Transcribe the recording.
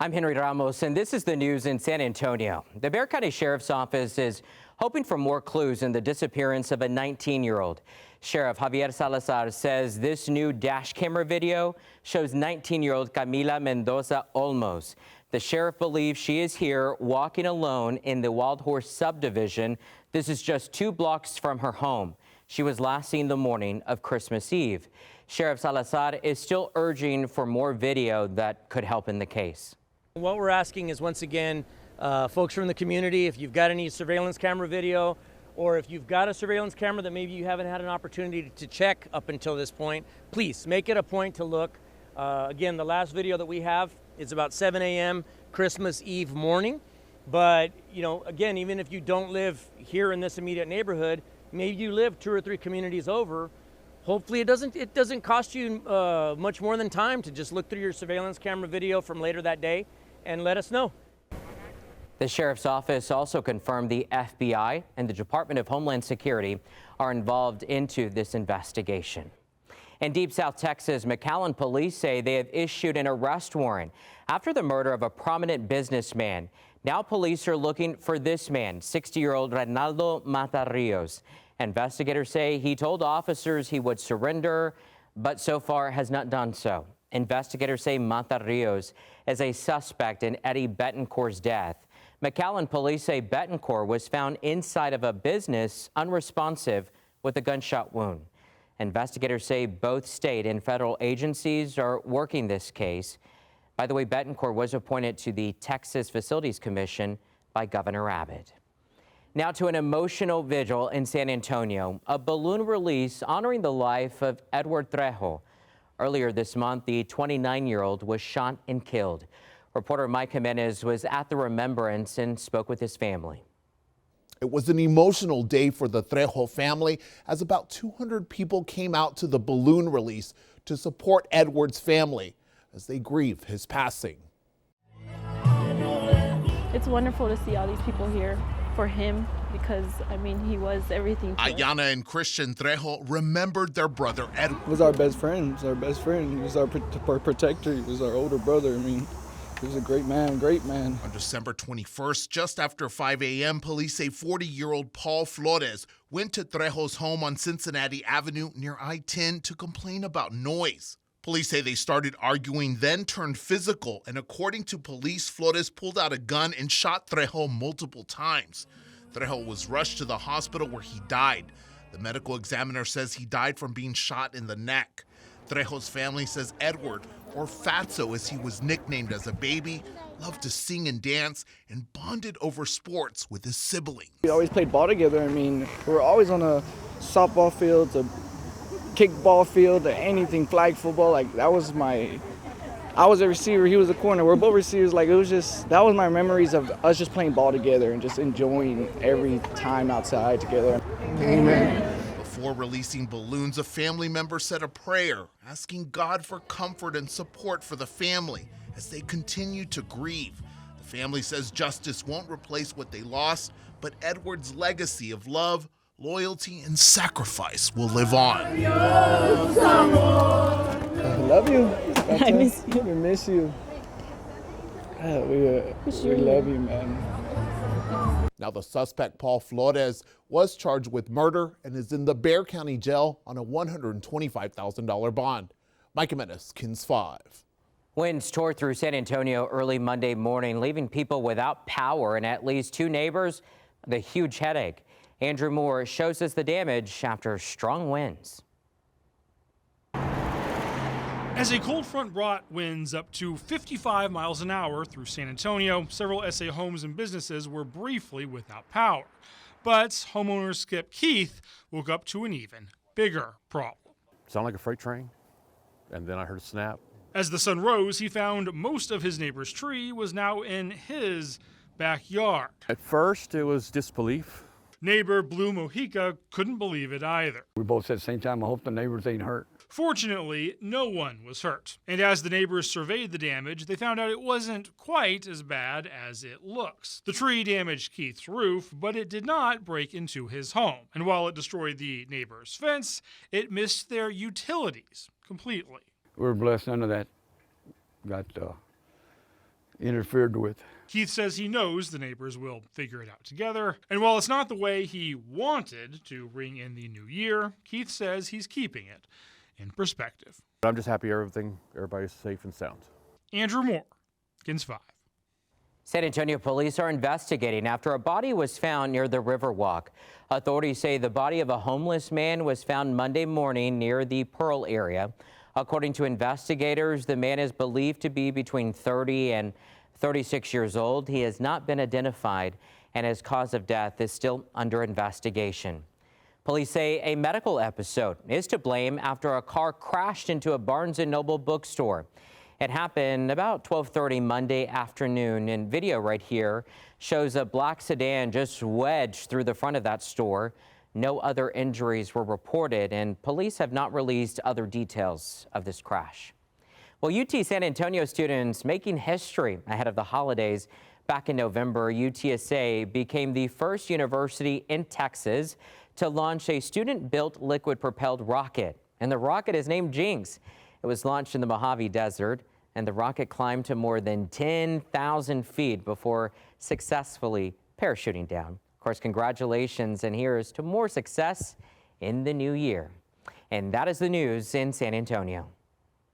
I'm Henry Ramos, and this is the news in San Antonio. The Bexar County Sheriff's Office is hoping for more clues in the disappearance of a 19-year-old. Sheriff Javier Salazar says this new dash camera video shows 19-year-old Camila Mendoza Olmos. The sheriff believes she is here walking alone in the Wild Horse subdivision. This is just 2 blocks from her home. She was last seen the morning of Christmas Eve. Sheriff Salazar is still urging for more video that could help in the case. What we're asking is, once again, folks from the community, if you've got any surveillance camera video, or if you've got a surveillance camera that maybe you haven't had an opportunity to check up until this point, please make it a point to look. Again, the last video that we have is about 7 a.m. Christmas Eve morning. But, you know, again, even if you don't live here in this immediate neighborhood, maybe you live 2 or 3 communities over. Hopefully it doesn't cost you much more than time to just look through your surveillance camera video from later that day and let us know. The sheriff's office also confirmed the FBI and the Department of Homeland Security are involved into this investigation. In Deep South Texas, McAllen police say they have issued an arrest warrant after the murder of a prominent businessman. Now police are looking for this man, 60-year-old Reynaldo Matarrios. Investigators say he told officers he would surrender, but so far has not done so. Investigators say Matarrios is a suspect in Eddie Betancourt's death. McAllen police say Betancourt was found inside of a business unresponsive with a gunshot wound. Investigators say both state and federal agencies are working this case. By the way, Betancourt was appointed to the Texas Facilities Commission by Governor Abbott. Now to an emotional vigil in San Antonio, a balloon release honoring the life of Edward Trejo. Earlier this month, the 29-year-old was shot and killed. Reporter Mike Jimenez was at the remembrance and spoke with his family. It was an emotional day for the Trejo family as about 200 people came out to the balloon release to support Edward's family as they grieve his passing. It's wonderful to see all these people here for him because, I mean, he was everything to us. Ayana and Christian Trejo remembered their brother Edward. He was our best friend. He was our best friend. He was our protector. He was our older brother. I mean, he was a great man, great man. On December 21st, just after 5 a.m., police say 40-year-old Paul Flores went to Trejo's home on Cincinnati Avenue near I-10 to complain about noise. Police say they started arguing, then turned physical, and according to police, Flores pulled out a gun and shot Trejo multiple times. Trejo was rushed to the hospital where he died. The medical examiner says he died from being shot in the neck. Trejo's family says Edward, or Fatso as he was nicknamed as a baby, loved to sing and dance and bonded over sports with his siblings. We always played ball together. I mean, we were always on a softball field, a kickball field, anything, flag football. Like, I was a receiver, he was a corner. We're both receivers. Like, that was my memories of us just playing ball together and just enjoying every time outside together. Amen. Before releasing balloons, a family member said a prayer, asking God for comfort and support for the family as they continue to grieve. The family says justice won't replace what they lost, but Edward's legacy of love, loyalty, and sacrifice will live on. I love you. I miss you. We miss you. We love you, man. Now the suspect, Paul Flores, was charged with murder and is in the Bexar County Jail on a $125,000 bond. Mike Jimenez, KINS 5. Winds tore through San Antonio early Monday morning, leaving people without power and at least 2 neighbors with a huge headache. Andrew Moore shows us the damage after strong winds. As a cold front brought winds up to 55 miles an hour through San Antonio, several SA homes and businesses were briefly without power. But homeowner Skip Keith woke up to an even bigger problem. Sounded like a freight train, and then I heard a snap. As the sun rose, he found most of his neighbor's tree was now in his backyard. At first, it was disbelief. Neighbor Blue Mojica couldn't believe it either. We both said at the same time, I hope the neighbors ain't hurt. Fortunately, no one was hurt. And as the neighbors surveyed the damage, they found out it wasn't quite as bad as it looks. The tree damaged Keith's roof, but it did not break into his home. And while it destroyed the neighbor's fence, it missed their utilities completely. We were blessed, none of that got interfered with. Keith says he knows the neighbors will figure it out together. And while it's not the way he wanted to ring in the new year, Keith says he's keeping it in perspective. I'm just happy everybody's safe and sound. Andrew Moore, KENS 5. San Antonio police are investigating after a body was found near the Riverwalk. Authorities say the body of a homeless man was found Monday morning near the Pearl area. According to investigators, the man is believed to be between 30 and 36 years old. He has not been identified, and his cause of death is still under investigation. Police say a medical episode is to blame after a car crashed into a Barnes & Noble bookstore. It happened about 12:30 Monday afternoon, and video right here shows a black sedan just wedged through the front of that store. No other injuries were reported, and police have not released other details of this crash. Well, UT San Antonio students making history ahead of the holidays. Back in November, UTSA became the first university in Texas to launch a student-built liquid-propelled rocket, and the rocket is named Jinx. It was launched in the Mojave Desert, and the rocket climbed to more than 10,000 feet before successfully parachuting down. Of course, congratulations, and here's to more success in the new year. And that is the news in San Antonio.